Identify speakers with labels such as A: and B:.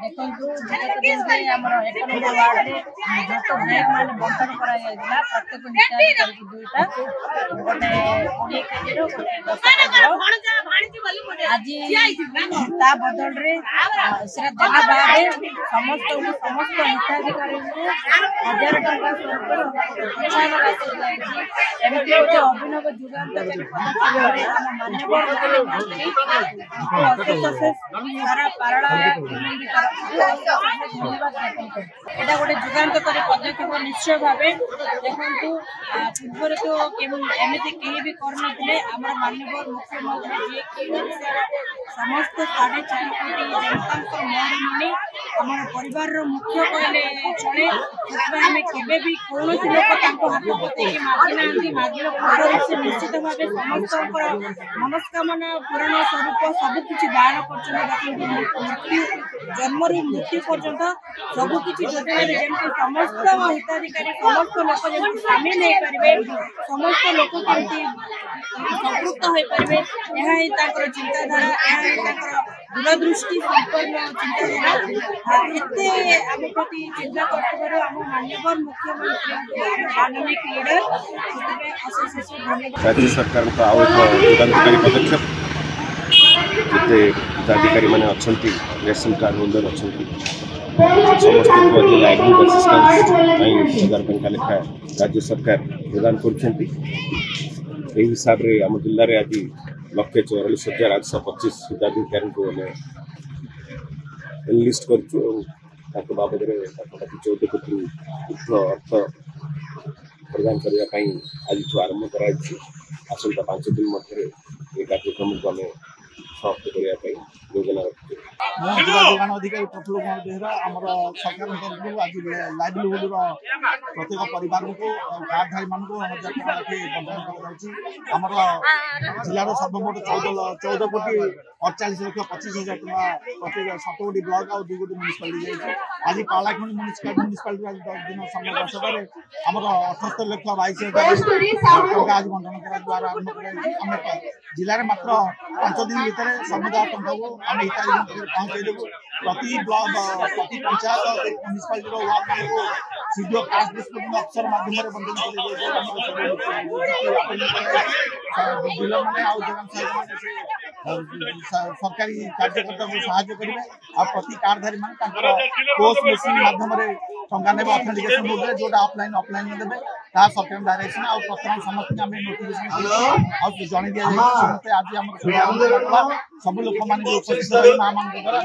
A: देखो आमर 1 number ward में जो ब्रेक मान बंटन कर प्रत्येक हिताधिकारी दुईटा गोटे 20 केजी गोटे 10 केजी आज ता बदल रे देना बाद समस्त हिताधिकारी 1000 टंका प्रोत्साहन राशि एमती गोटे अभिनव जुगान्तकारी माननीय मुख्यमंत्री सारा पारड़ा धन्यवाद यहाँ गोटे जुगान्तकारी पदक्षेप निश्चय भाव देखु पूर्व तो एमती कहीं भी करते आम माननीय मुख्यमंत्री जी समस्त 4.5 कोटी जनता मणि आम परिवार मुख्य कहले चले आम केवे भी कौन लोक हाथ पते मागी ना मागिर पूर्व से निश्चित भाव समस्त मनस्कामना पूरण स्वरूप सबकि दान कर मृत्यु जन्म मृत्यु पर्यंत सबकि योजना जमी समस्त हिताधिकारी समस्त लोक जमी सामिल हो पारे समस्त लोक कमी संपृक्त हो पारे यह चिंताधारा दूरदृष्टि संपन्न चिंताधारा एते आम प्रति चिंता कर माननीय मुख्यमंत्री डायनामिक लीडर
B: राज्य सरकार का जुगान्तकारी पदक्षेप जिते हिताधिकारी मैंने अच्छा रेशन कार्ड होल्डर अच्छा समस्त लाइवलीहुड असिस्टेंस 1000 टंका लेखा राज्य सरकार प्रदान कर हिसाब से आम जिले में आज 144,825 हिताधिकारी को एनलिस्ट कर बाबद 14 कोटी अर्थ प्रदान करने आज आरंभ कर आसंता 5 दिन मध्य ये कार्यक्रम को आम समाप्त करने योजना रखी
C: जिला जोगान अधिकारी प्रफुल्ल कुमार बेहरा आमर सरकार तरफ आज लाइवलीहुड प्रत्येक परिवार को कार्डधारी मान 1000 टका लाखे बंटन करमर जिलार सर्वमोट 14 कोटी 48,25,000 टका प्रत्येक 7 गोटी ब्लॉक और 2 गोटी म्यूनिसिपालिटी आज पालाखंड म्यूनिसिपालिटी आज 10 दिन समय दशटार आमर 78,22,000 टका आज बंटन कर आरंभ कर जिले में मात्र 5 दिन भितर समुदाय टंका को आम हिताधिकारी पहुंचाईदेबू प्रति ब्लॉक प्रति पंचायत म्यूनिसिपालिटी वार्ड मान को सीडीओ कास्ट डिस्ट्रीब्यूशन अफसर माध्यम सरकारी कार्यकर्ता को साहाय्य करेंगे आ प्रति कार्डधारी मान पोस्ट मेसिन माध्यम टंका ने ऑथेंटिकेशन बोर्ड जोटा ऑफलाइन में देवे सरकार डायरेक्शन आ प्रथम समस्त आम नोटिफिकेशन जन दि समस्ते आज आम सब लोक मान उपस्थित माँ मान द्वारा